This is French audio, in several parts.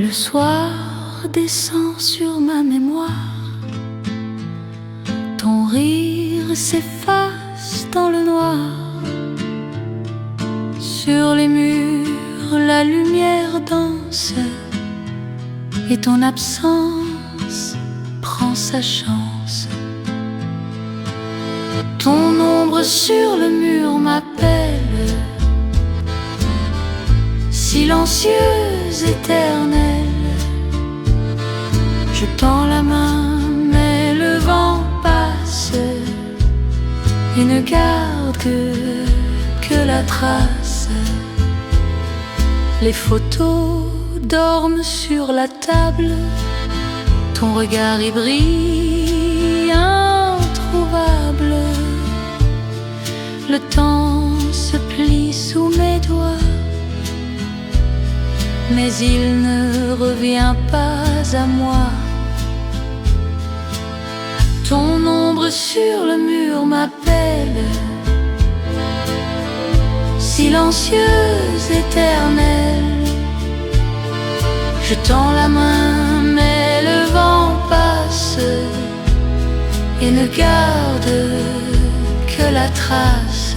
Le soir descend sur ma mémoire, ton rire s'efface dans le noir. Sur les murs, la lumière danse, et ton absence prend sa chance. Ton ombre sur le mur m'appelle, silencieuse, éternelle. Je tends la main, mais le vent passe et ne garde que la trace. Les photos dorment sur la table, ton regard y brille, introuvable. Le temps se plie sous mes doigts, mais il ne revient pas à moi. Ton ombre sur le mur m'appelle, silencieuse, éternelle. Je tends la main, mais le vent passe et ne garde que la trace.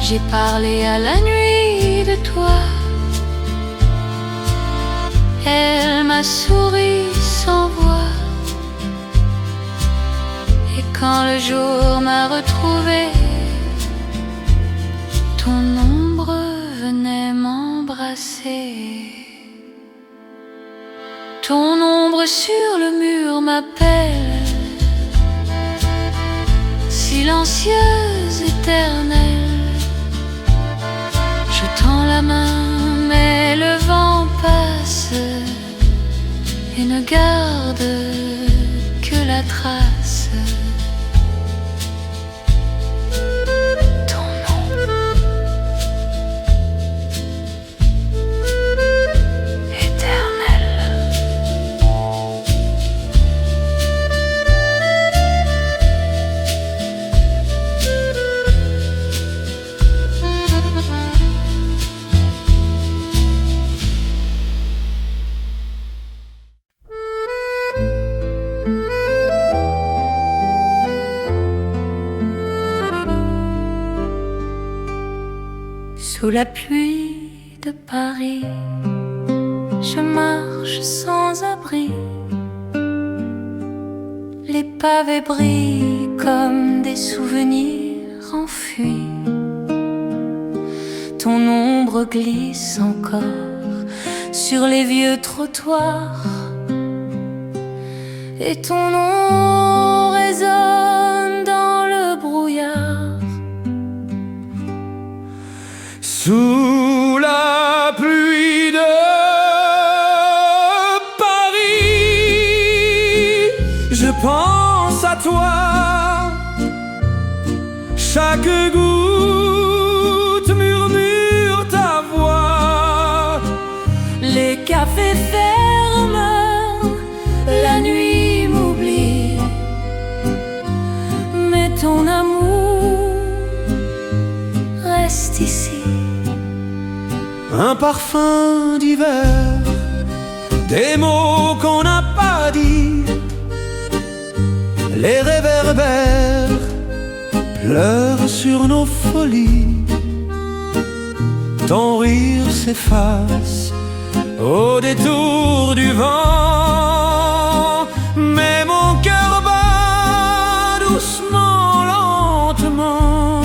J'ai parlé à la nuit de toi, elle m'a souri sans voix. Et quand le jour m'a retrouvé, ton ombre venait m'embrasser. Ton ombre sur le mur m'appelle, silencieuse, éternelle. Je tends la main, mais le vent passe et ne garde que la trace. Ton ombre éternelle. Sous la pluie de Paris, je marche sans abri. Les pavés brillent comme des souvenirs enfuis. Ton ombre glisse encore sur les vieux trottoirs, et ton nom résonne dans le brouillard. Sous la pluie de Paris, je pense à toi. Chaque goutte murmure ta voix. Les cafés ferment, la nuit m'oublie, mais ton amour reste ici. Un parfum d'hiver, des mots qu'on n'a pas dit, les réverbères pleurent sur nos folies. Ton rire s'efface au détour du vent, mais mon cœur bat doucement, lentement.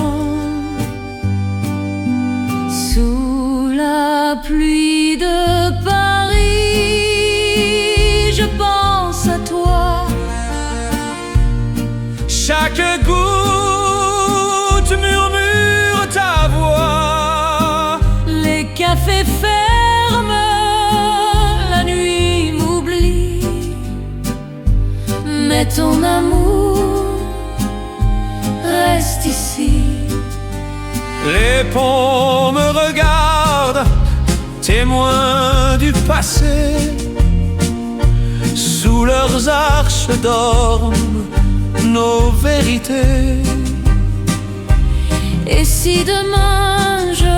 Sous la pluie de Paris, je pense à toi. Chaque goutte murmure ta voix. Les cafés ferment, la nuit m'oublie, mais ton amour reste reste ici. Les ponts me regardent, témoins du passé. Sous leurs arches dorment nos vérités. Et si demain je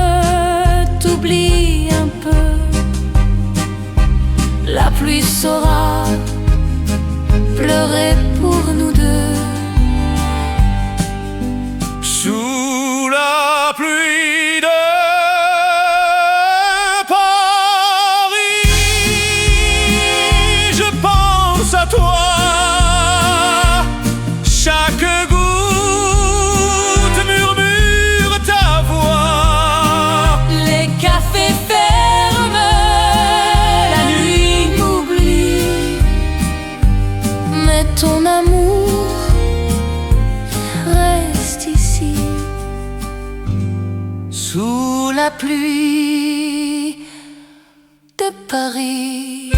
t'oublie un peu, la pluie saura pleurer pour nous deux. Sous la pluie de Paris, je pense à toi. Chaque goutte murmure ta voix. Les cafés ferment, la nuit m'oublie, mais ton amour reste ici. Sous la pluie de Paris.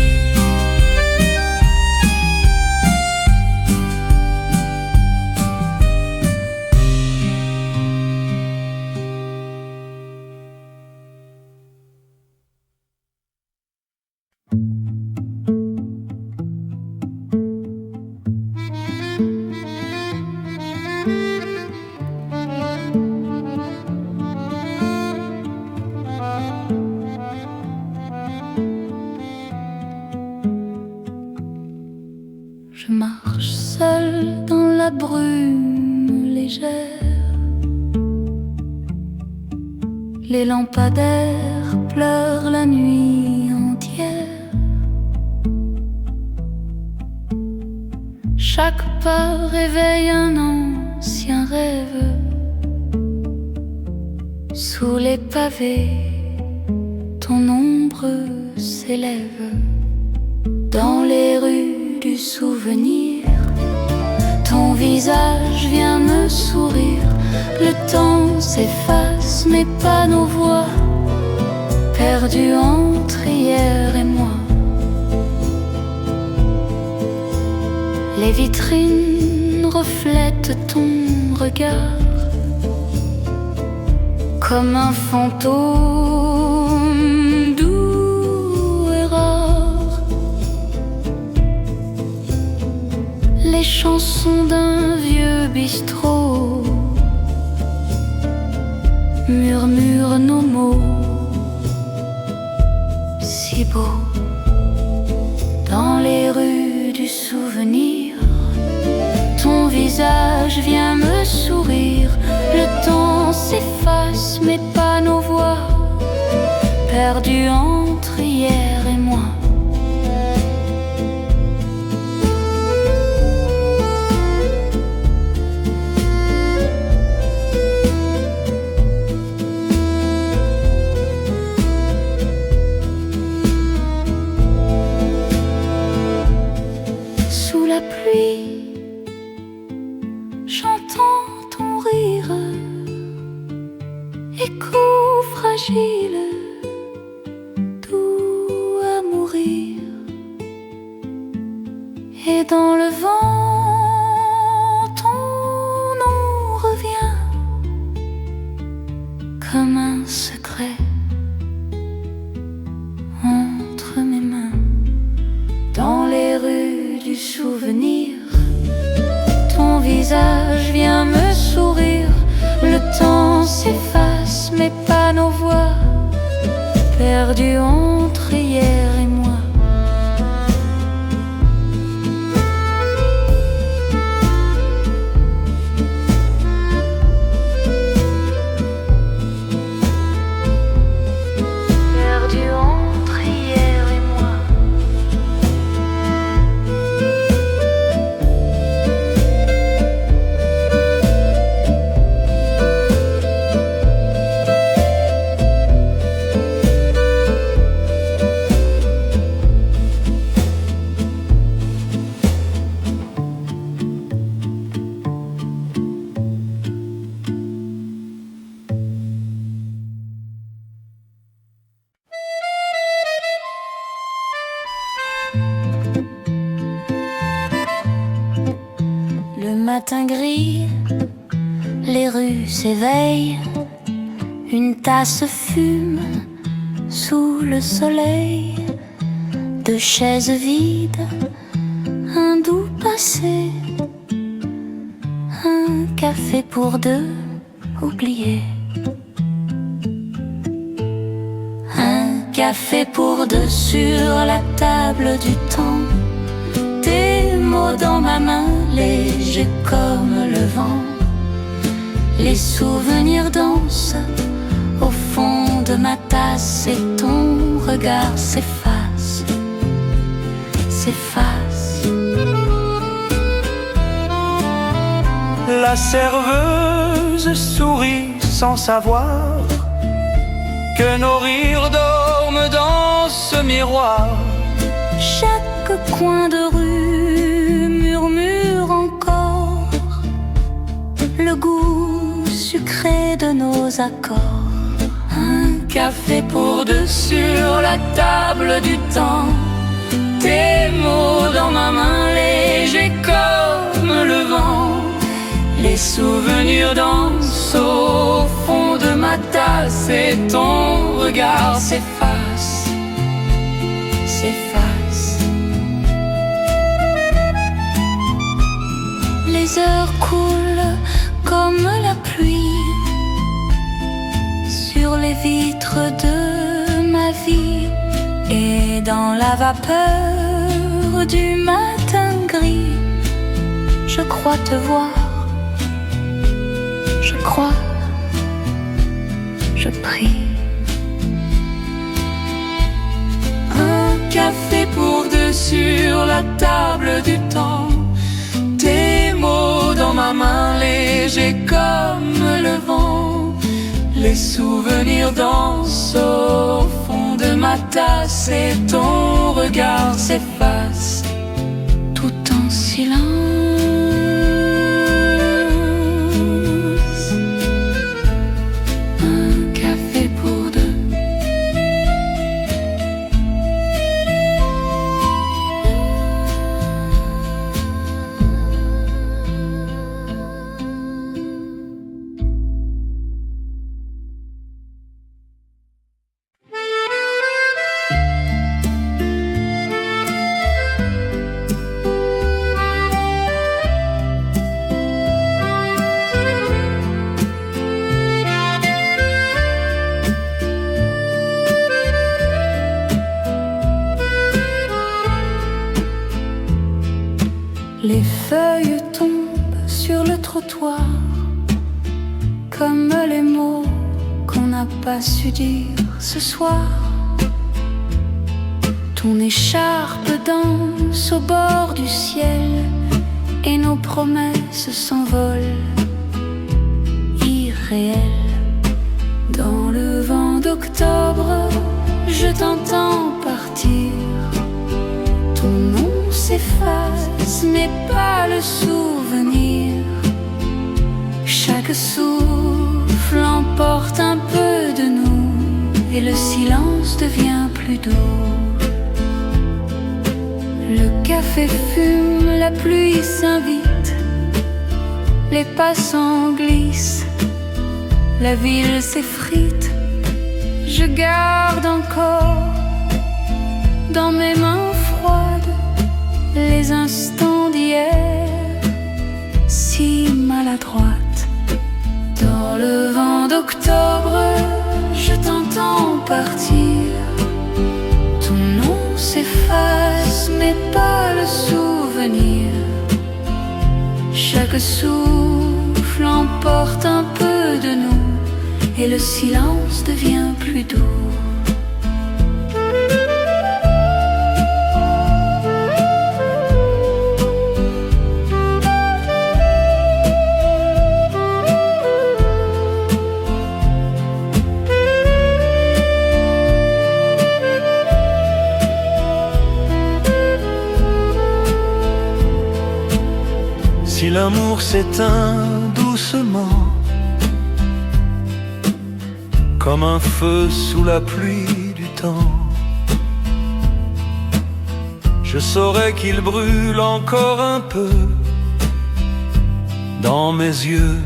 Je marche seule dans la brume légère. Les lampadaires pleurent la nuit entière. Chaque pas réveille un ancien rêve. Sous les pavés, ton ombre s'élève. Dans les rues du souvenir, ton visage vient me sourire. Le temps s'efface, mais pas nos voix, perdues entre hier et moi. Les vitrines reflètent ton regard comme un fantôme doux et rare. Les chansons d'un vieux bistrot murmurent nos mots si beaux. Dans les rues du souvenir, ton visage vient me sourire. Le temps s'efface, mais pas nos voix, perdues entre hier et moi. Sous la pluie, j'entends ton rire, écho fragile, doux à mourir. Et dans le vent, ton nom revient comme un secret entre mes mains. Dans les rues du souvenir, ton visage vient me sourire. Le temps s'efface, mais pas nos voix, perdues entre hier et moi. Perdues entre hier et moi. Le matin gris, Les rues s'éveillent, une tasse fume sous le soleil. Deux chaises vides, un doux passé, un café pour deux oubliés. Un café pour deux sur la table du temps. Tes mots dans ma main, légers comme le vent. Les souvenirs dansent au fond de ma tasse et ton regard s'efface, s'efface. La serveuse sourit sans savoir que nos rires dorment dans ce miroir. Chaque coin de rue murmure encore le goût sucré de nos accords. Un café pour deux sur la table du temps. Tes mots dans ma main, légers comme le vent. Les souvenirs dansent au fond de ma tasse et ton regard s'efface, s'efface. Les heures coulent comme la pluie sur les vitres de ma vie. Et dans la vapeur du matin gris, je crois te voir. Je crois, je prie. Un café pour deux sur la table du temps. Tes mots dans ma main, légers comme le vent. Les souvenirs dansent au fond de ma tasse et ton regard s'efface tout en silence. Les feuilles tombent sur le trottoir comme les mots qu'on n'a pas su dire ce soir. Ton écharpe danse au bord du ciel et nos promesses s'envolent irréelles. Dans le vent d'octobre, je t'entends partir. Ton nom s'efface, mais pas le souvenir. Chaque souffle emporte un peu de nous et le silence devient plus doux. Le café fume, la pluie s'invite, les passants glissent, la ville s'effrite. Je garde encore dans mes mains froides les instants d'hier, si maladroite. Dans le vent d'octobre, je t'entends partir. Ton nom s'efface, mais pas le souvenir. Chaque souffle emporte un peu de nous et le silence devient plus doux. Si l'amour s'éteint doucement, comme un feu sous la pluie du temps, je saurais qu'il brûle encore un peu dans mes yeux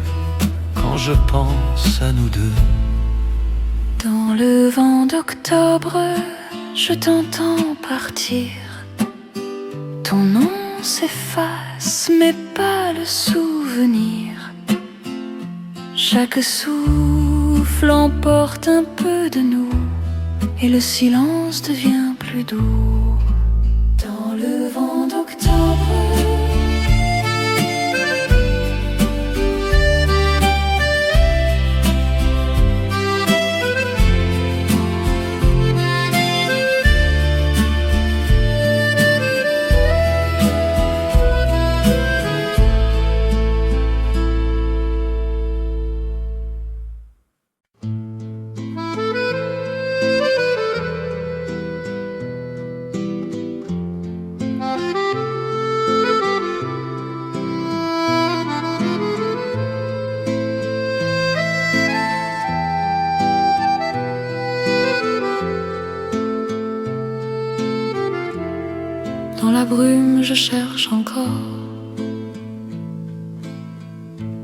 quand je pense à nous deux. Dans le vent d'octobre, je t'entends partir. Ton nom s'efface, mais pas le souvenir. Chaque souffle emporte un peu de nous, et le silence devient plus doux. Dans le vent d'octobre, dans la brume, je cherche encore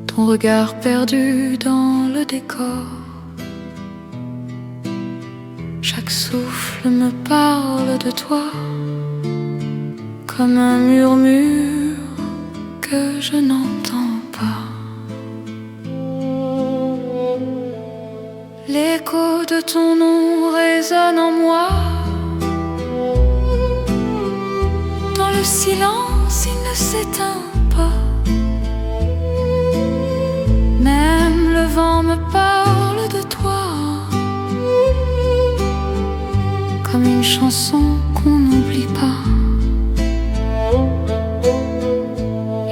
ton regard perdu dans le décor. Chaque souffle me parle de toi, comme un murmure que je n'entends pas. L'écho de ton nom résonne en moi. Dans le silence, il ne s'éteint pas. Même le vent me parle de toi, comme une chanson qu'on n'oublie pas.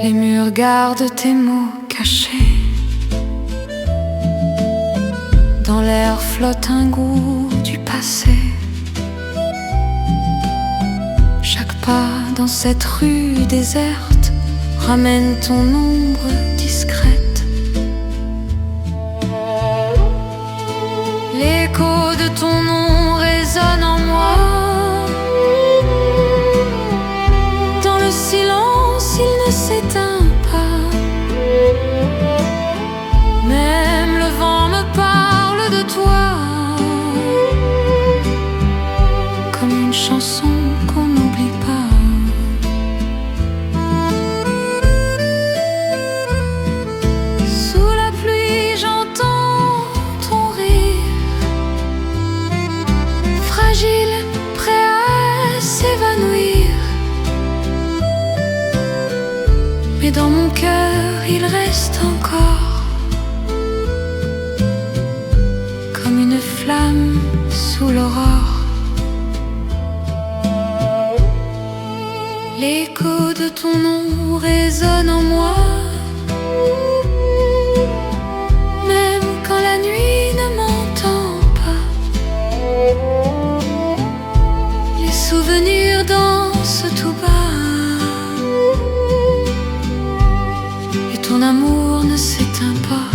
Les murs gardent tes mots cachés. Dans l'air flotte un goût du passé. Chaque pas dans cette rue déserte ramène ton ombre discrète. L'écho de ton nom résonne en moi. Dans le silence, il ne s'éteint pas. Même le vent me parle de toi, comme une chanson qu'on n'oublie pas. Sous la pluie, j'entends ton rire, fragile, prêt à s'évanouir. Mais dans mon cœur, il reste encore comme une flamme sous l'aurore. L'écho de ton nom résonne en moi. Même quand la nuit ne m'entend pas, les souvenirs dansent tout bas, et ton amour ne s'éteint pas.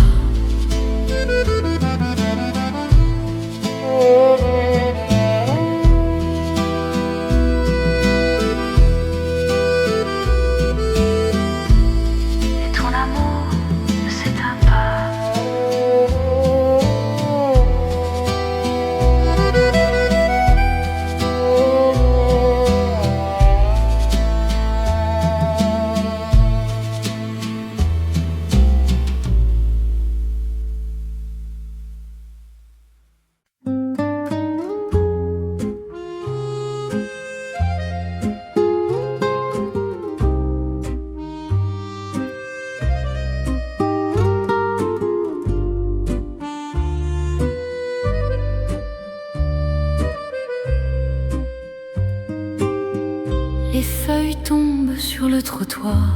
Les feuilles tombent sur le trottoir,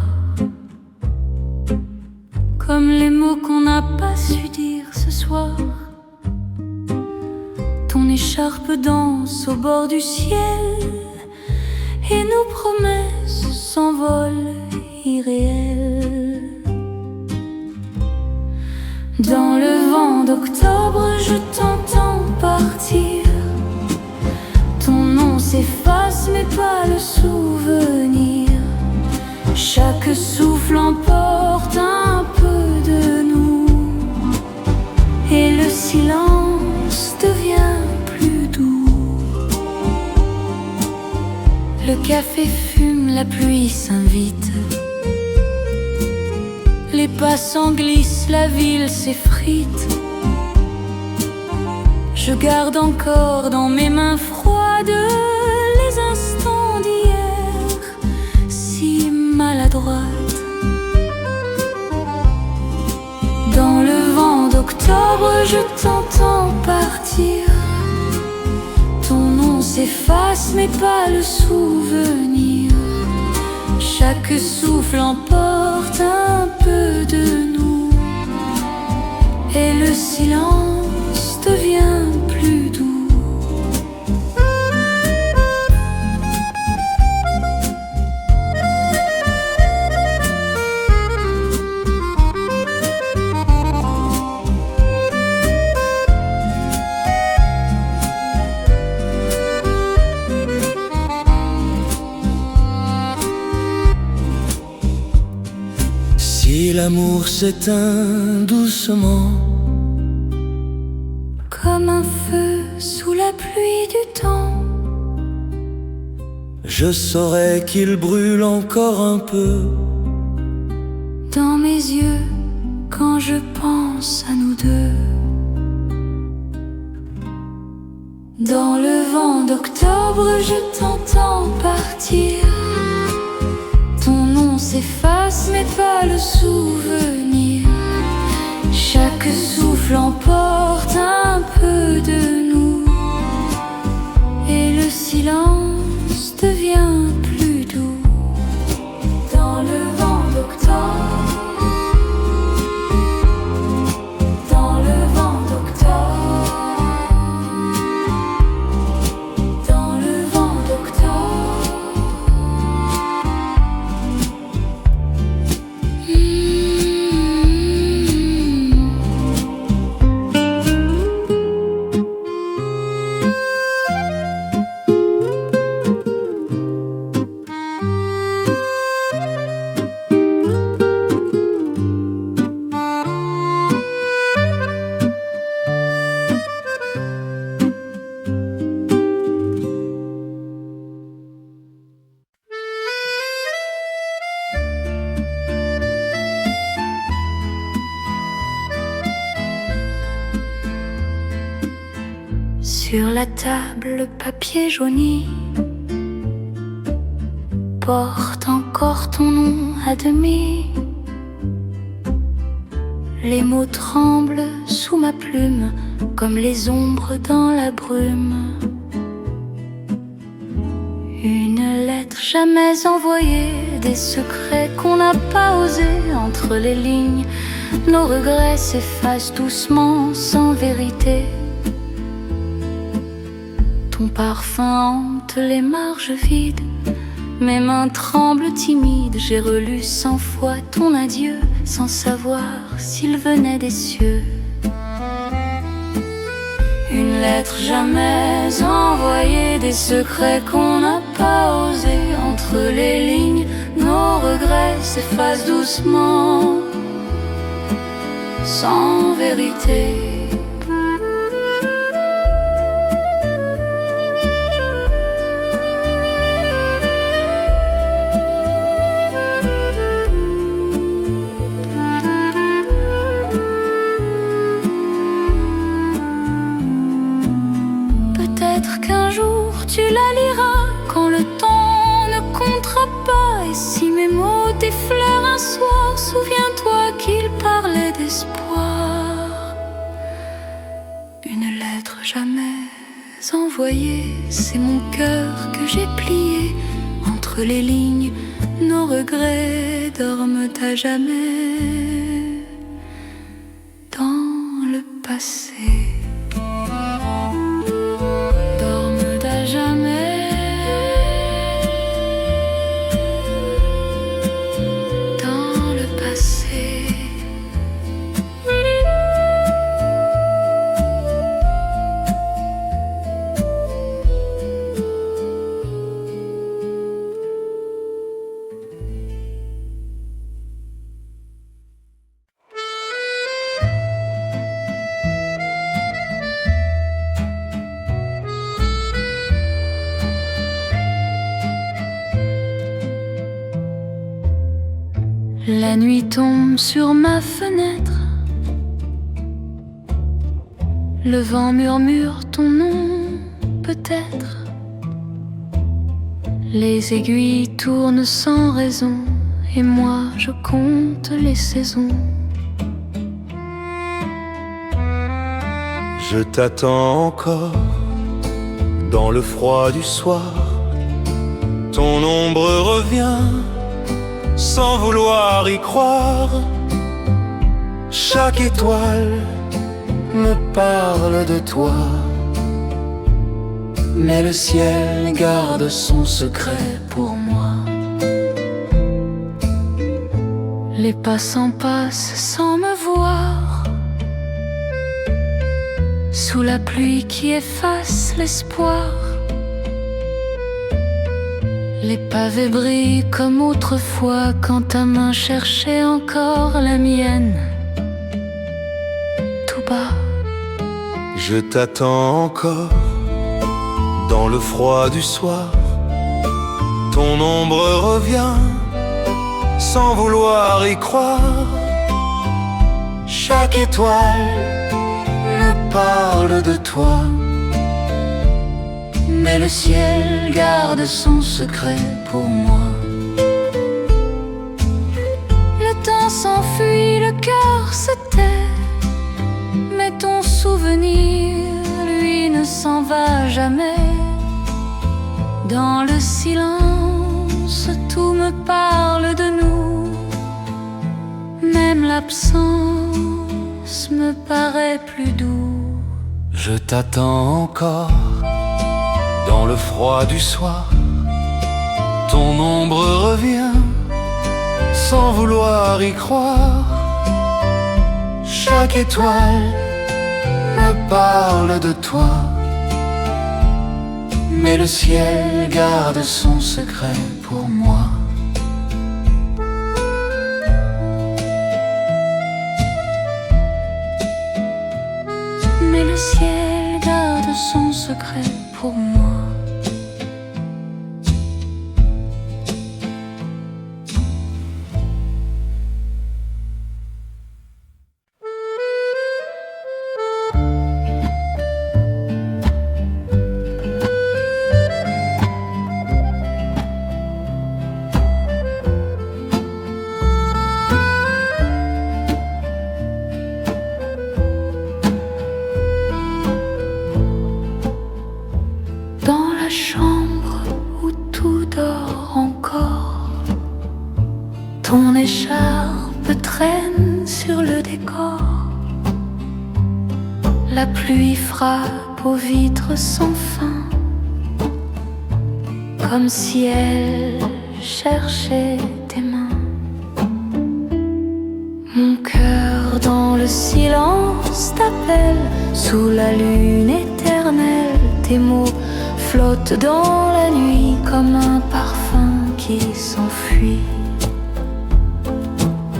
comme les mots qu'on n'a pas su dire ce soir. Ton écharpe danse au bord du ciel, et nos promesses s'envolent irréelles. Dans le vent d'octobre, je t'entends partir. Ton nom s'efface, mais pas le souvenir. Chaque souffle emporte un peu de nous, silence devient plus doux. Le café fume, la pluie s'invite. Les passants glissent, la ville s'effrite. Je garde encore dans mes mains froides les instants d'hier, si maladroite. Dans le vent d'octobre, je t'entends partir. Ton nom s'efface, mais pas le souvenir. Chaque souffle emporte un peu de nous, et le silence devient plus doux. Si l'amour s'éteint doucement, Comme un feu sous la pluie du temps, je saurais qu'il brûle encore un peu. dans mes yeux, quand je pense à nous deux. Dans le vent d'octobre, je t'entends partir. Ton nom s'efface, mais pas le souvenir. Chaque souffle emporte un peu de nous, et le silence devient plus doux. Dans le vent d'octobre, dans le vent d'octobre, dans le vent d'octobre. Sur la table, le papier jauni porte encore ton nom à demi. Les mots tremblent sous ma plume, comme les ombres dans la brume. Une lettre jamais envoyée, des secrets qu'on n'a pas osé. Entre les lignes, nos regrets s'effacent doucement, sans vérité. Ton parfum hante les marges vides. Mes mains tremblent timides. J'ai relu 100 fois ton adieu, sans savoir s'il venait des cieux. Une lettre jamais envoyée, des secrets qu'on n'a pas osé. Entre les lignes, nos regrets s'effacent doucement, sans vérité. Peut-être qu'un jour tu la liras quand le temps ne comptera pas. Et si mes mots t'effleurent un soir, souviens-toi qu'ils parlaient d'espoir. Une lettre jamais envoyée, c'est mon cœur que j'ai plié. Entre les lignes, nos regrets dorment à jamais dans le passé. La nuit tombe sur ma fenêtre. Le vent murmure ton nom, peut-être. Les aiguilles tournent sans raison, et moi je compte les saisons. Je t'attends encore dans le froid du soir. Ton ombre revient sans vouloir y croire. Chaque étoile me parle de toi, mais le ciel garde son secret pour moi. Les passants passent sans me voir, sous la pluie qui efface l'espoir. Les pavés brillent comme autrefois, quand ta main cherchait encore la mienne. Tout bas, je t'attends encore dans le froid du soir. Ton ombre revient sans vouloir y croire. Chaque étoile me parle de toi, mais le ciel garde son secret pour moi. le temps s'enfuit, le cœur se tait, mais ton souvenir, lui, ne s'en va jamais. Dans le silence, tout me parle de nous. Même l'absence me paraît plus doux. Je t'attends encore dans le froid du soir. Ton ombre revient sans vouloir y croire. Chaque étoile me parle de toi, mais le ciel garde son secret pour moi. Mais le ciel garde son secret pour moi. Dans la chambre où tout dort encore, ton écharpe traîne sur le décor. La pluie frappe aux vitres sans fin, comme si elle cherchait tes mains. Mon cœur dans le silence t'appelle, sous la lune éternelle. Tes mots flottent dans la nuit comme un parfum qui s'enfuit.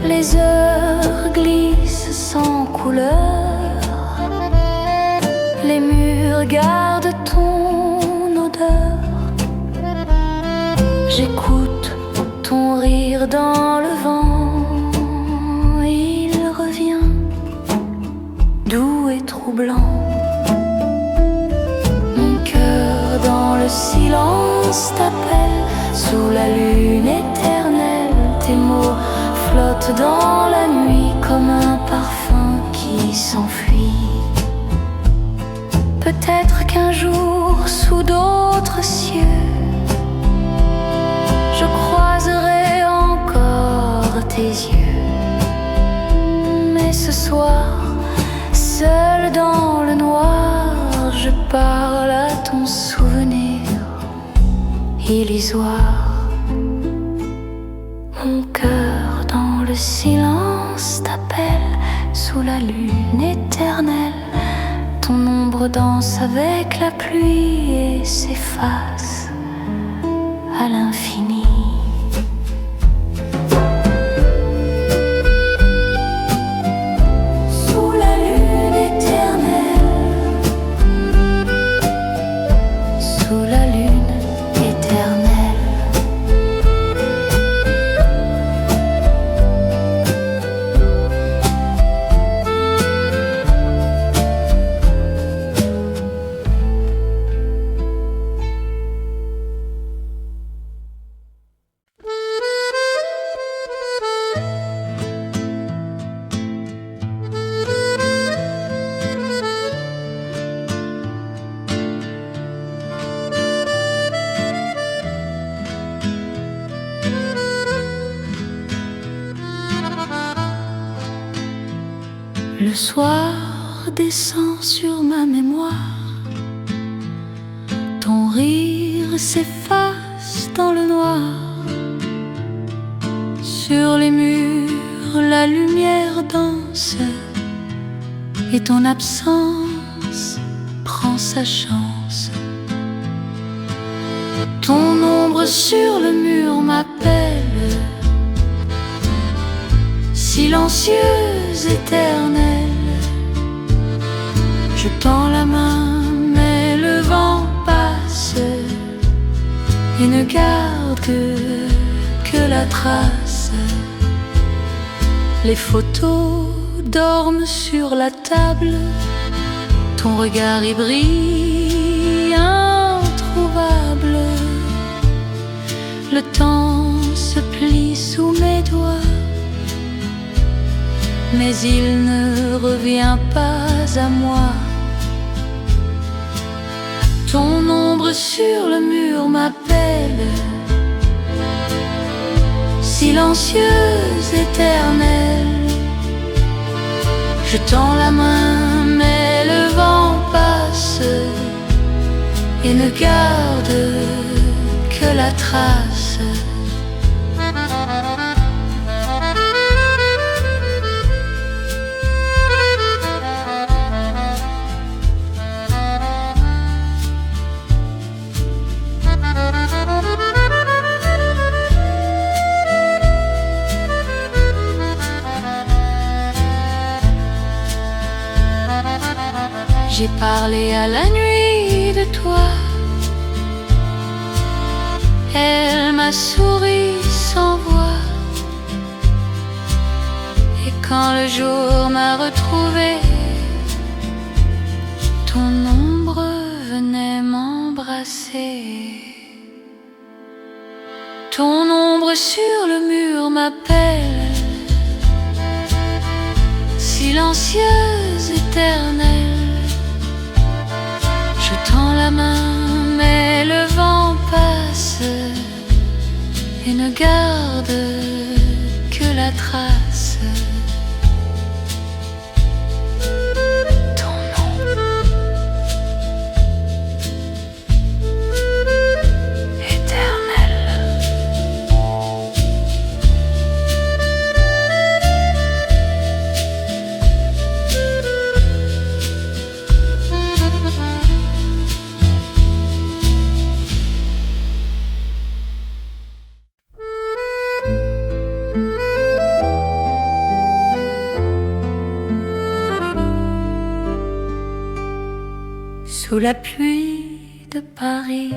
Les heures glissent sans couleur, les murs gardent ton odeur. J'écoute ton rire dans le vent, il revient doux et troublant. Dans le silence t'appelle, sous la lune éternelle. Tes mots flottent dans la nuit comme un parfum qui s'enfuit. Peut-être qu'un jour, sous d'autres cieux, je croiserai encore tes yeux. Mais ce soir, seul dans le noir, je parle à ton souvenir illusoire. Mon cœur dans le silence t'appelle, sous la lune éternelle. Ton ombre danse avec la pluie et s'efface à l'infini. soir descend sur ma mémoire. Ton rire s'efface dans le noir. Sur les murs, la lumière danse et ton absence prend sa chance. Ton ombre sur le mur m'appelle, silencieuse, éternelle. Je tends la main, mais le vent passe et ne garde que la trace. Les photos dorment sur la table, ton regard y brille, introuvable. Le temps se plie sous mes doigts, mais il ne revient pas à moi. Ton ombre sur le mur m'appelle, silencieuse, éternelle. Je tends la main, mais le vent passe et ne garde que la trace. J'ai parlé à la nuit de toi, elle m'a souri sans voix. Et quand le jour m'a retrouvé, ton ombre venait m'embrasser. Ton ombre sur le mur m'appelle, silencieuse, éternelle. Je tends la main, mais le vent passe et ne garde que la trace. Ton nom éternel. Sous la pluie de Paris,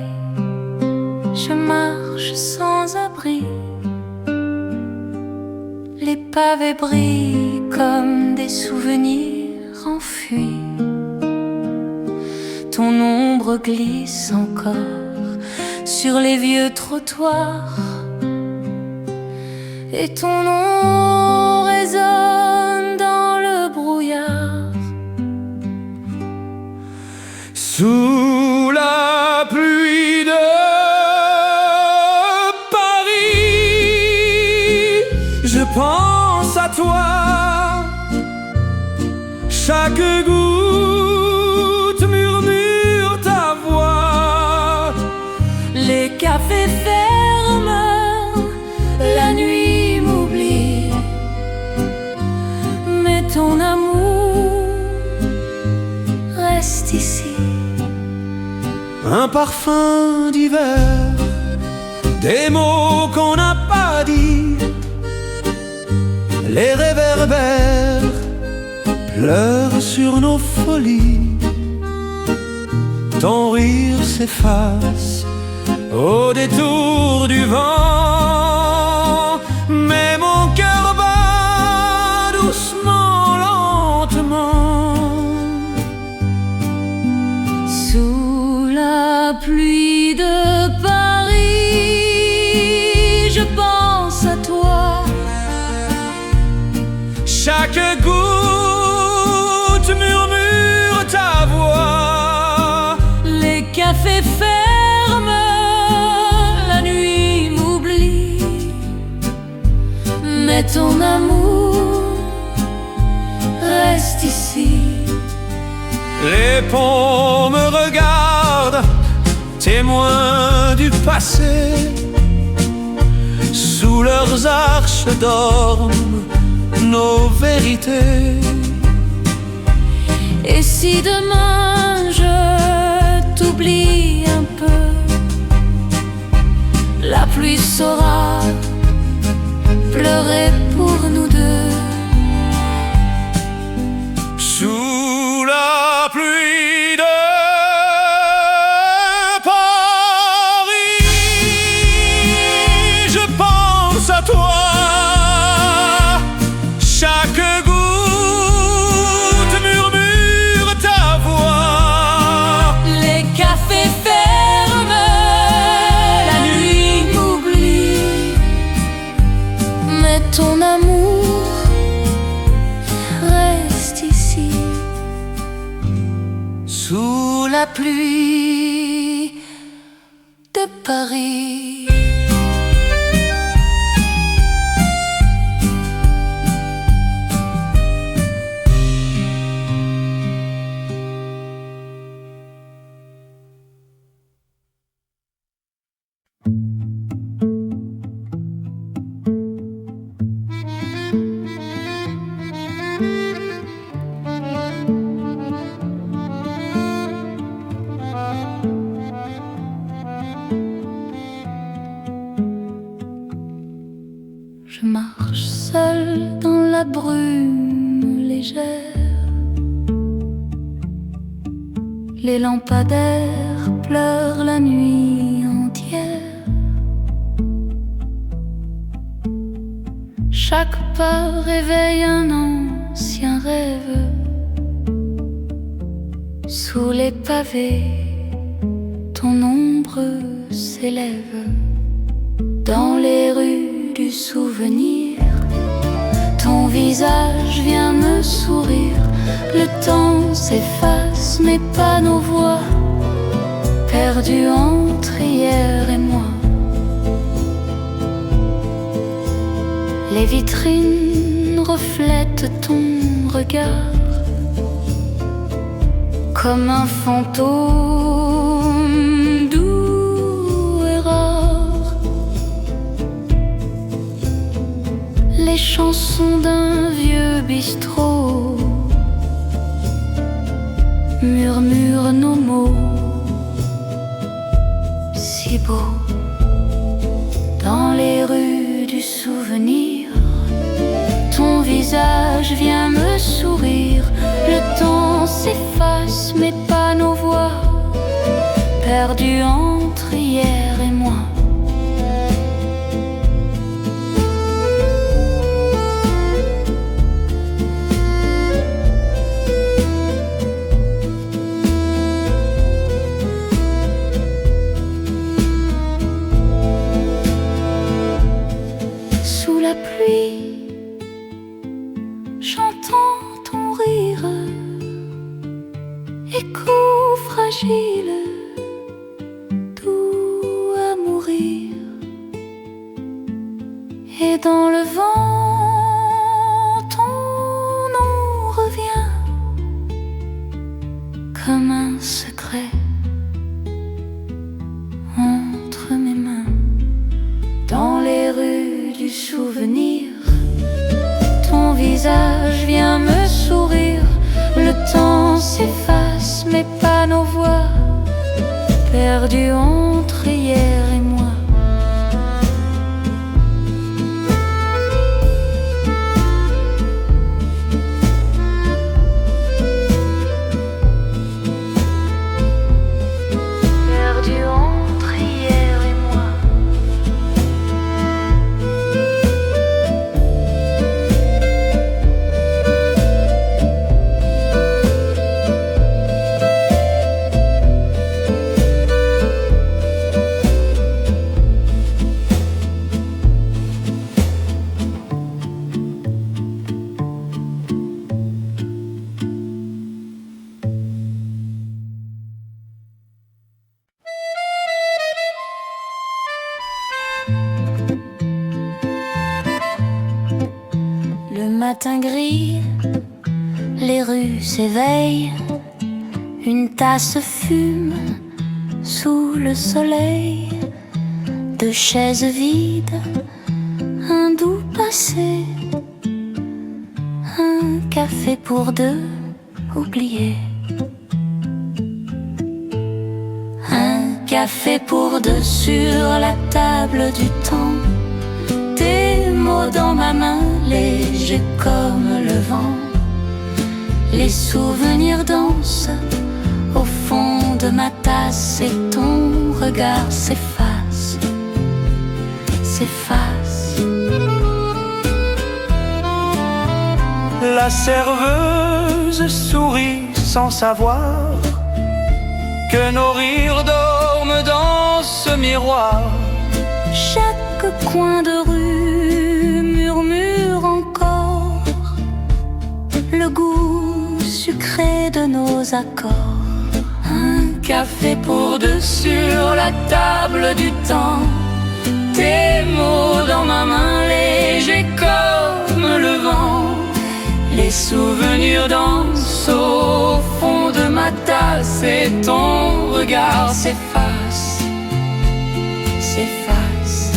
je marche sans abri. Les pavés brillent comme des souvenirs enfuis. Ton ombre glisse encore sur les vieux trottoirs, et ton nom résonne dans le brouillard. Sous la pluie de Paris, je pense à toi. Chaque goutte murmure ta voix. Les cafés ferment, la nuit m'oublie, mais ton amour reste ici. Un parfum d'hiver, des mots qu'on n'a pas dit, les réverbères pleurent sur nos folies. Ton rire s'efface au détour du vent, mais mon cœur bat doucement, lentement. Sous la pluie de Paris, je pense à toi. Chaque goutte murmure ta voix. Les cafés ferment, la nuit m'oublie, mais ton amour reste reste ici. Les ponts me regardent, témoins du passé. Sous leurs arches dorment nos vérités. Et si demain je t'oublie un peu, la pluie saura pleurer pour nous deux. Sous la pluie de Paris, je pense à toi. Chaque goutte murmure ta voix. Les cafés ferment, la nuit m'oublie, mais ton amour reste ici. Sous la pluie de Paris. Je marche seule dans la brume légère. Les lampadaires pleurent la nuit entière. Chaque pas réveille un ancien rêve. Sous les pavés, ton ombre s'élève. Dans les rues du souvenir, ton visage vient me sourire. Le temps s'efface, mais pas nos voix, perdues entre hier et moi. Les vitrines reflètent ton regard comme un fantôme doux et rare. Les chansons d'un vieux bistrot murmurent nos mots si beaux. Dans les rues du souvenir, ton visage vient me sourire. Le temps s'efface, mais pas nos voix, perdues entre hier et moi. Sous la pluie, j'entends ton rire, écho fragile, doux à mourir. Et dans le vent, ton nom revient comme un secret entre mes mains. Dans les rues du souvenir, ton visage vient me sourire. Le temps s'efface, mais pas nos voix, perdues entre hier et moi. Perdues entre hier et moi. Le matin gris, Les rues s'éveillent, une tasse fume sous le soleil. Deux chaises vides, un doux passé, un café pour deux oubliés. Un café pour deux sur la table du temps. Tes mots dans ma main, légers comme le vent. Les souvenirs dansent au fond de ma tasse et ton regard s'efface, s'efface. La serveuse sourit sans savoir que nos rires dorment dans ce miroir. Chaque coin de rue murmure encore le goût sucré de nos accords. Un café pour deux sur la table du temps. Tes mots dans ma main, légers comme le vent. Les souvenirs dansent au fond de ma tasse et ton regard s'efface, s'efface.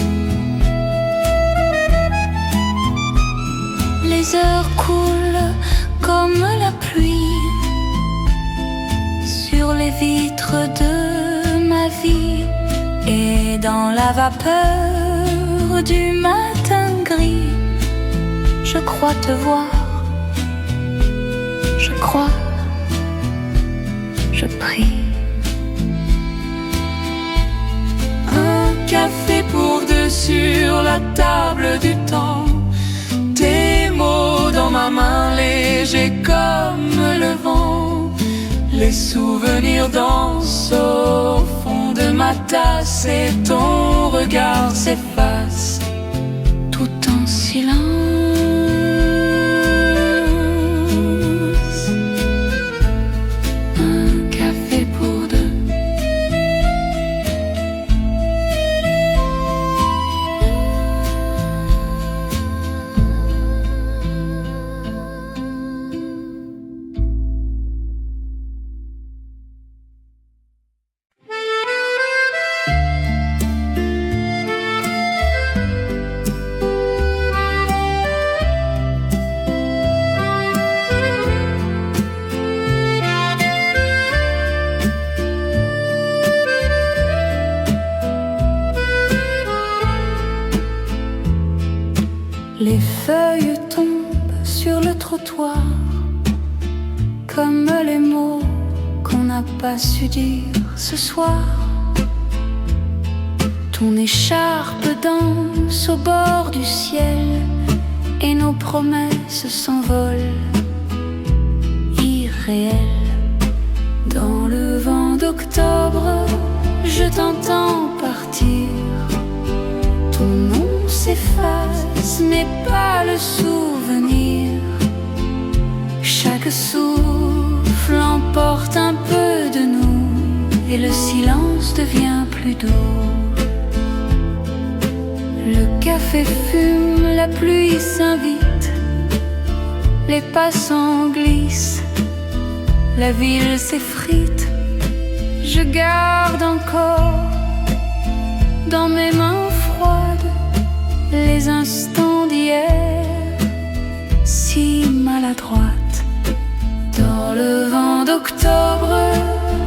Les heures coulent comme la pluie sur les vitres de ma vie. Et dans la vapeur du matin gris, je crois te voir. Je crois, je prie. Un café pour deux sur la table du temps. Tes mots dans ma main, légers comme le vent. Les souvenirs dansent au fond de ma tasse et ton regard s'efface tout en silence. Les feuilles tombent sur le trottoir comme les mots qu'on n'a pas su dire ce soir. Ton écharpe danse au bord du ciel et nos promesses s'envolent irréelles. Dans le vent d'octobre, je t'entends partir. Ton nom s'efface, mais pas le souvenir. Chaque souffle emporte un peu de nous et le silence devient plus doux. Le café fume, la pluie s'invite, les passants glissent, la ville s'effrite. Je garde encore dans mes mains froides les instants d'hier, si maladroite. Dans le vent d'octobre,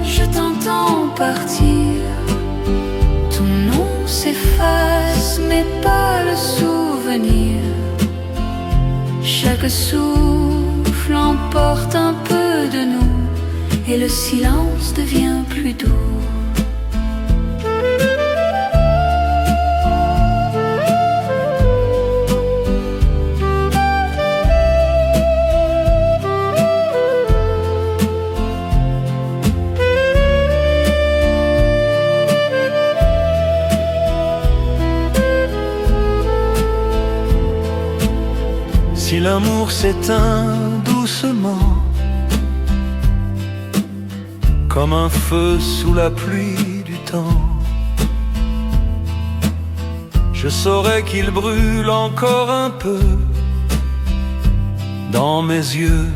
je t'entends partir. Ton nom s'efface, mais pas le souvenir. Chaque souffle emporte un peu de nous et le silence devient plus doux. Si l'amour s'éteint doucement, comme un feu sous la pluie du temps, je saurais qu'il brûle encore un peu dans mes yeux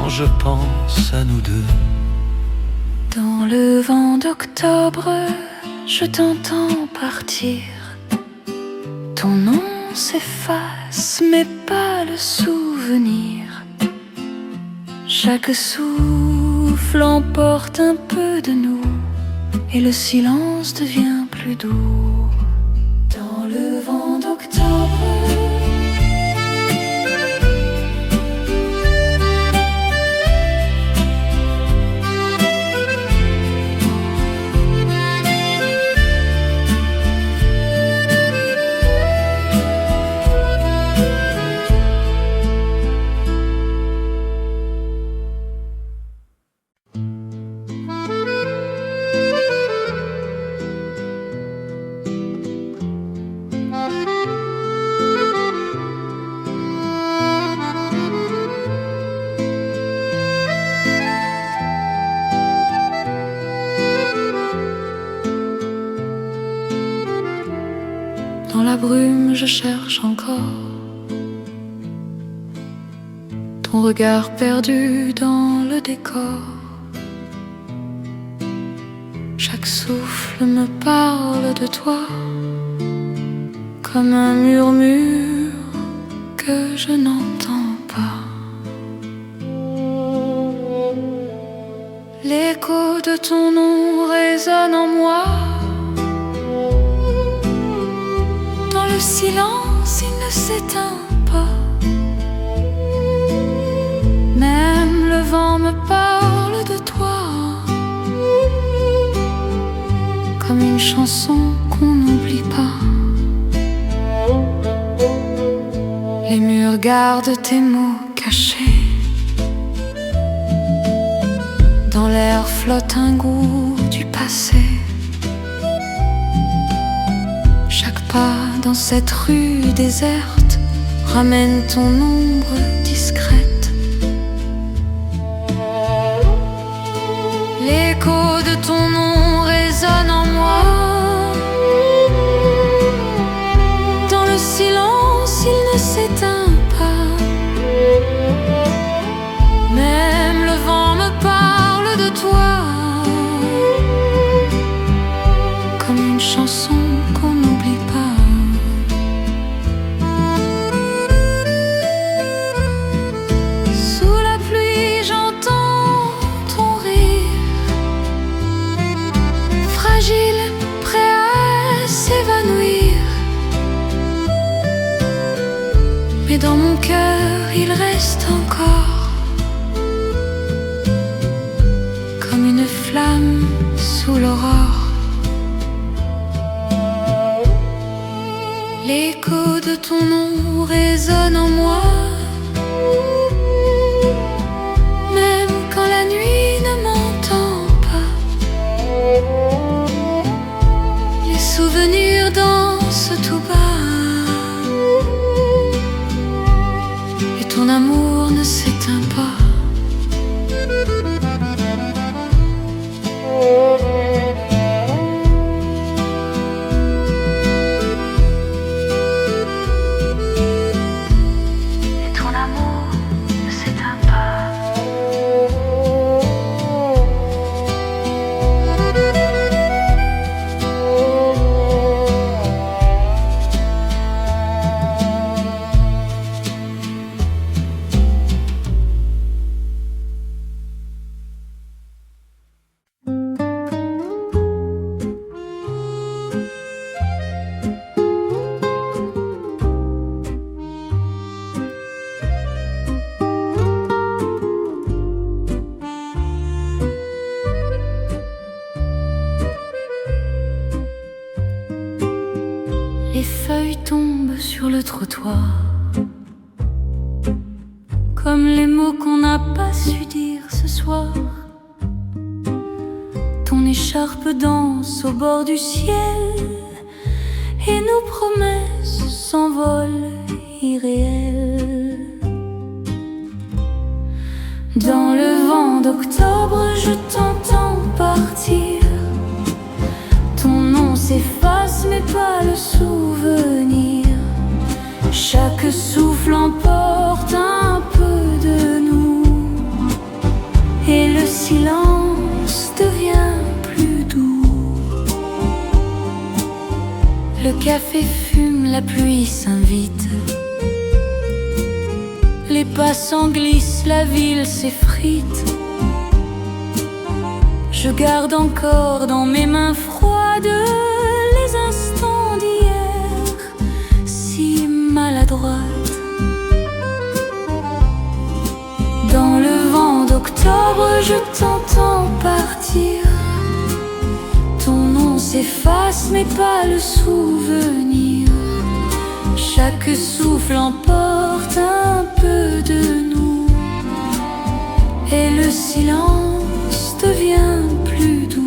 quand je pense à nous deux. Dans le vent d'octobre, je t'entends partir. Ton nom s'efface, mais pas le souvenir. Chaque souffle emporte un peu de nous, et le silence devient plus doux. Dans le vent d'octobre, dans la brume, je cherche encore ton regard perdu dans le décor. Chaque souffle me parle de toi, comme un murmure que je n'entends pas. L'écho de ton nom résonne en moi. Le silence, il ne s'éteint pas. Même le vent me parle de toi, comme une chanson qu'on n'oublie pas. Les murs gardent tes mots cachés. Dans l'air flotte un goût du passé. Dans cette rue déserte, ramène ton ombre discrète. L'écho de ton nom résonne en moi. Dans le silence, il ne s'éteint pas. Même le vent me parle de toi, comme une chanson qu'on n'oublie pas. Prêt à s'évanouir, mais dans mon cœur il reste encore comme une flamme sous l'aurore. L'écho de ton nom résonne en moi, même quand la nuit ne m'entend pas. Souvenirs dansent tout bas, et ton amour ne s'éteint pas. Et ton amour ne s'éteint pas. Les feuilles tombent sur le trottoir, comme les mots qu'on n'a pas su dire ce soir. Ton écharpe danse au bord du ciel, et nos promesses s'envolent irréelles. Dans le vent d'octobre, je t'entends partir. Ton nom s'efface, mais pas le souvenir. Chaque souffle emporte un peu de nous, silence devient plus doux. Le café fume, la pluie s'invite. Les passants glissent, la ville s'effrite. Je garde encore dans mes mains froides les instants d'hier, si maladroite. Dans le vent d'octobre, je t'entends partir. Ton nom s'efface, mais pas le souvenir. Chaque souffle emporte un peu de nous, et le silence devient plus doux.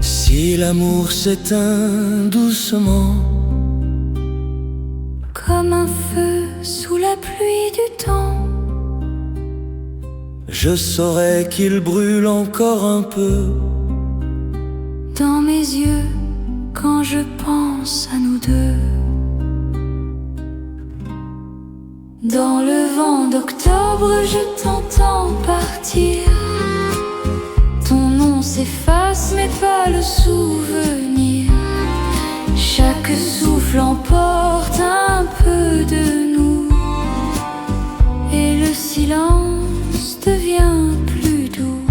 Si l'amour s'éteint doucement, comme un feu sous la pluie du temps, je saurais qu'il brûle encore un peu dans mes yeux quand je pense à nous deux. Dans le vent d'octobre, je t'entends partir. Ton nom s'efface, mais pas le souvenir. Chaque souffle emporte un peu de nous, et le silence devient plus doux.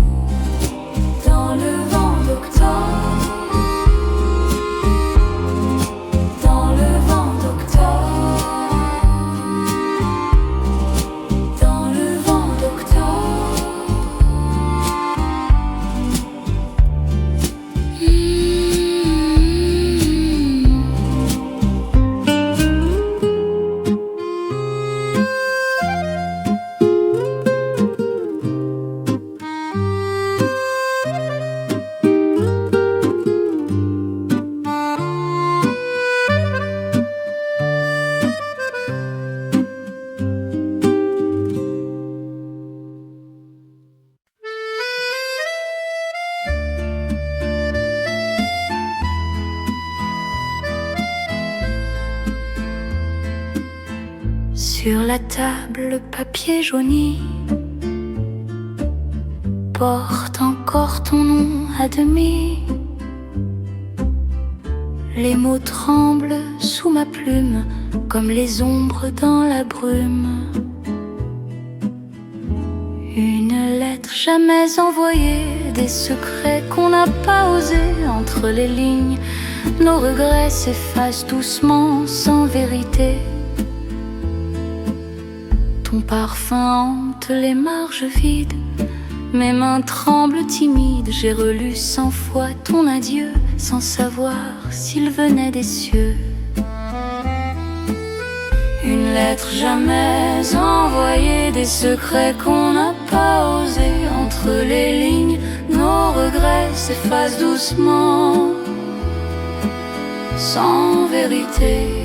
Dans le vent d'octobre, dans le vent d'octobre, dans le vent d'octobre. Sur la table, le papier jauni porte encore ton nom à demi. Les mots tremblent sous ma plume, comme les ombres dans la brume. Une lettre jamais envoyée, des secrets qu'on n'a pas osé. Entre les lignes, nos regrets s'effacent doucement, sans vérité. Ton parfum hante les marges vides. Mes mains tremblent timides. J'ai relu 100 fois ton adieu, sans savoir s'il venait des cieux. Une lettre jamais envoyée, des secrets qu'on n'a pas osé. Entre les lignes, nos regrets s'effacent doucement, sans vérité.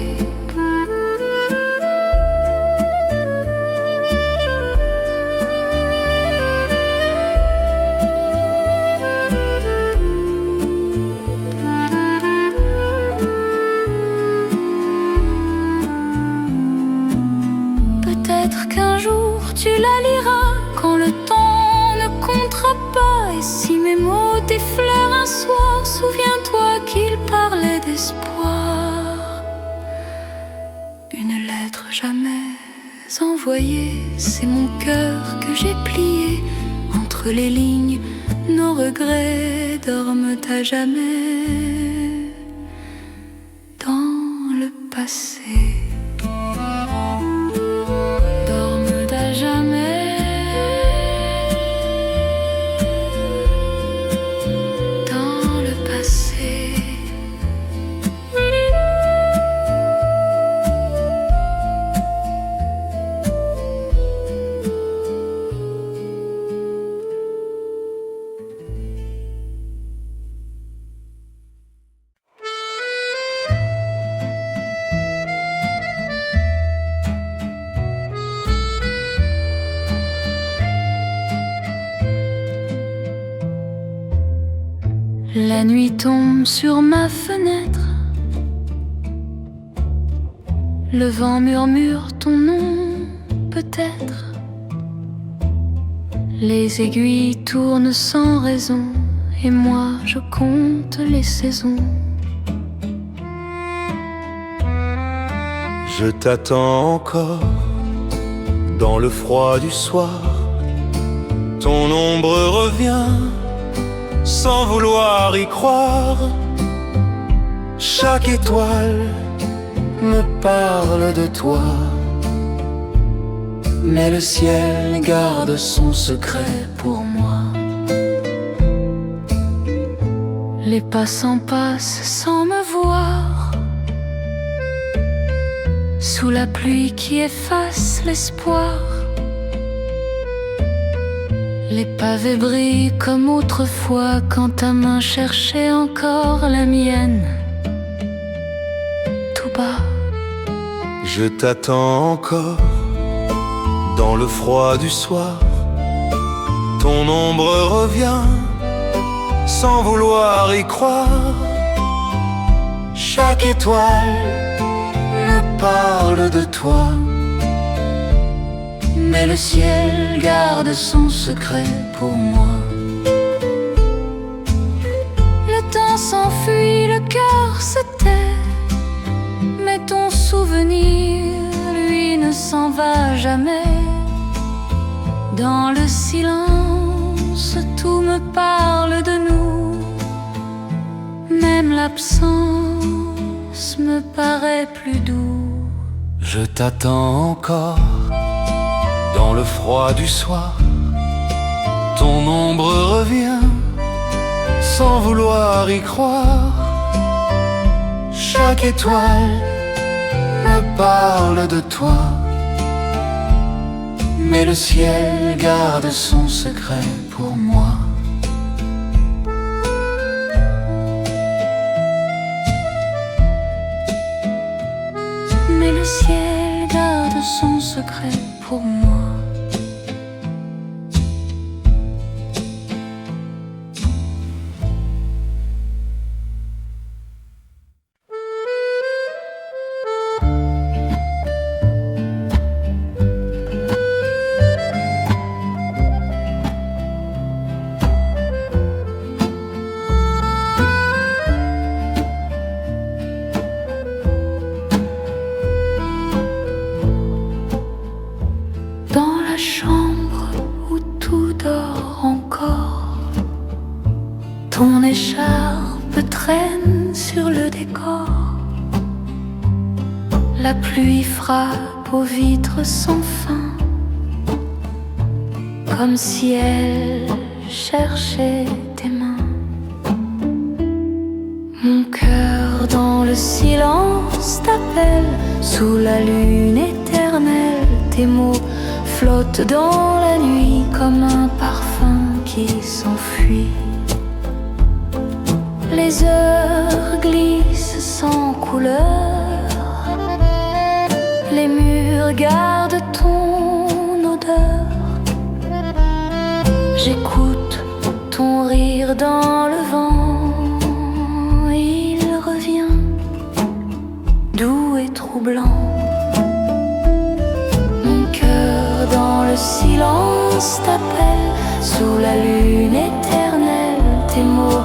Tu la liras quand le temps ne comptera pas. Et si mes mots t'effleurent un soir, souviens-toi qu'il parlait d'espoir. Une lettre jamais envoyée, c'est mon cœur que j'ai plié. Entre les lignes, nos regrets dorment à jamais dans le passé. La nuit tombe sur ma fenêtre. Le vent murmure ton nom, peut-être. Les aiguilles tournent sans raison, et moi je compte les saisons. Je t'attends encore dans le froid du soir. Ton ombre revient sans vouloir y croire. Chaque étoile me parle de toi, mais le ciel garde son secret pour moi. Les passants passent sans me voir, sous la pluie qui efface l'espoir. Les pavés brillent comme autrefois, quand ta main cherchait encore la mienne. Tout bas, je t'attends encore dans le froid du soir. Ton ombre revient sans vouloir y croire. Chaque étoile me parle de toi, mais le ciel garde son secret pour moi. le temps s'enfuit, le cœur se tait, mais ton souvenir, lui, ne s'en va jamais. Dans le silence, tout me parle de nous. Même l'absence me paraît plus doux. Je t'attends encore dans le froid du soir. Ton ombre revient sans vouloir y croire. Chaque étoile me parle de toi, mais le ciel garde son secret pour moi. Mais le ciel garde son secret pour moi. Dans la chambre où tout dort encore, ton écharpe traîne sur le décor. La pluie frappe aux vitres sans fin, comme si elle cherchait tes mains. Mon cœur dans le silence t'appelle, sous la lune éternelle. Tes mots flottent dans la nuit comme un parfum qui s'enfuit. Les heures glissent sans couleur, les murs gardent ton odeur. J'écoute ton rire dans le vent, il revient doux et troublant. Dans le silence t'appelle, sous la lune éternelle. Tes mots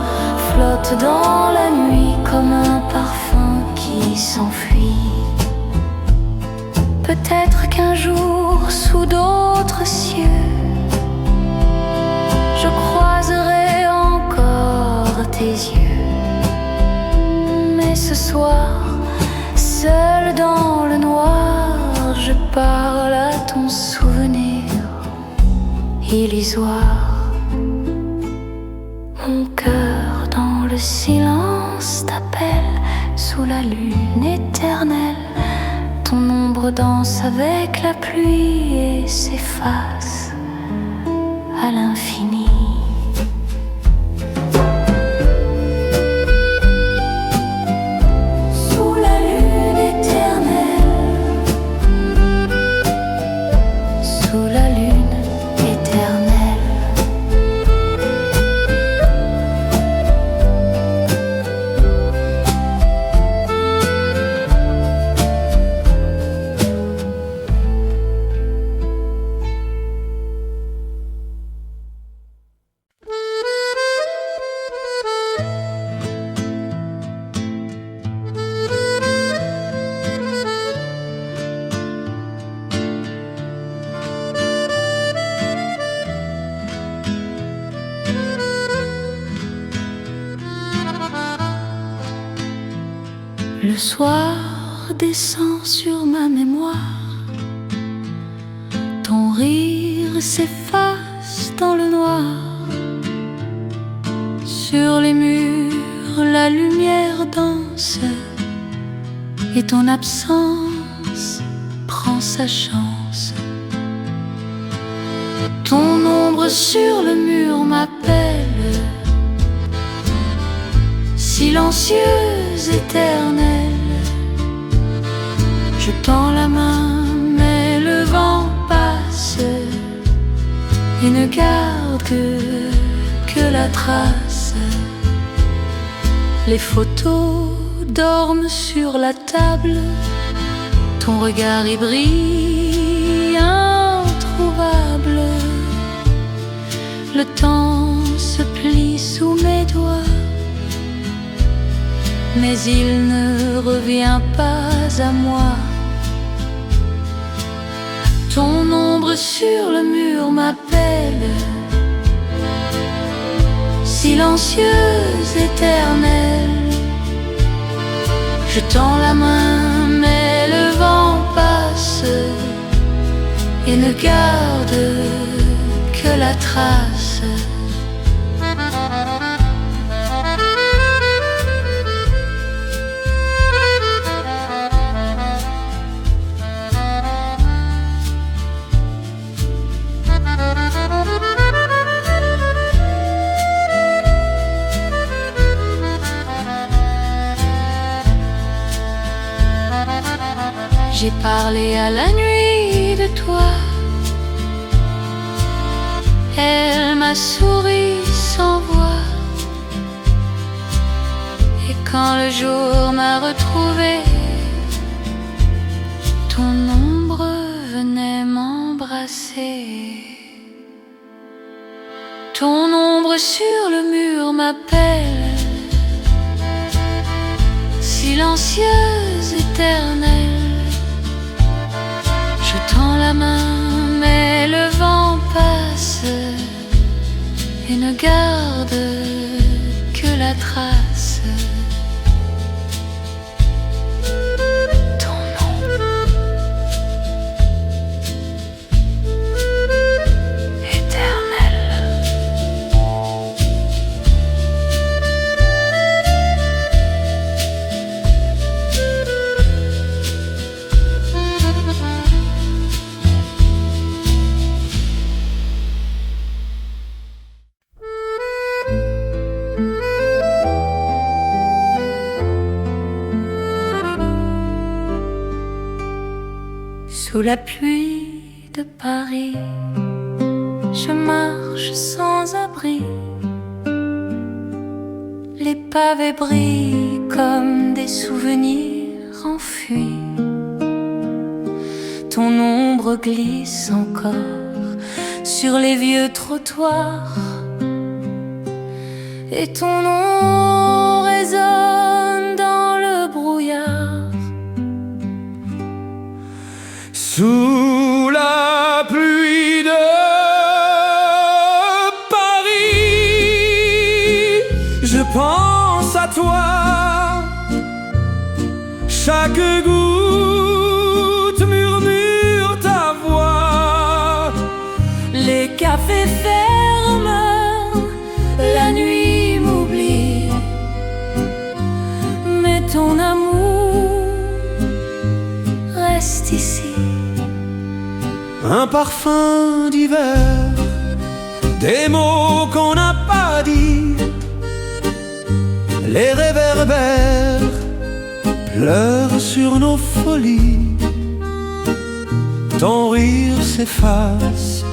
flottent dans la nuit comme un parfum qui s'enfuit. Peut-être qu'un jour, sous d'autres cieux, je croiserai encore tes yeux. Mais ce soir, seul dans le noir, je parle à ton souvenir illusoire. Mon cœur dans le silence t'appelle, sous la lune éternelle. Ton ombre danse avec la pluie et s'efface à l'infini. Le soir descend sur ma mémoire. Ton rire s'efface dans le noir. Sur les murs, la lumière danse et ton absence prend sa chance. Ton ombre sur le mur m'appelle, silencieuse, éternelle. Je tends la main, mais le vent passe et ne garde que la trace. Les photos dorment sur la table, ton regard y brille, introuvable. Le temps se plie sous mes doigts, mais il ne revient pas à moi. Ton ombre sur le mur m'appelle, silencieuse, éternelle. Je tends la main, mais le vent passe et ne garde que la trace. J'ai parlé à la nuit de toi, elle m'a souri sans voix. Et quand le jour m'a retrouvé, ton ombre venait m'embrasser. Ton ombre sur le mur m'appelle, silencieuse, éternelle. Je tends la main, mais le vent passe et ne garde que la trace. Ton nom éternel. Sous la pluie de Paris, je marche sans abri. Les pavés brillent comme des souvenirs enfuis. Ton ombre glisse encore sur les vieux trottoirs, et ton nom résonne dans le brouillard. Sous la pluie de Paris, je pense à toi. Chaque goutte murmure ta voix. Les cafés ferment, la nuit m'oublie, mais ton amour reste ici. Un parfum d'hiver, des mots qu'on n'a pas dit, les réverbères pleurent sur nos folies. Ton rire s'efface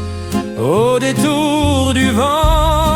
au détour du vent.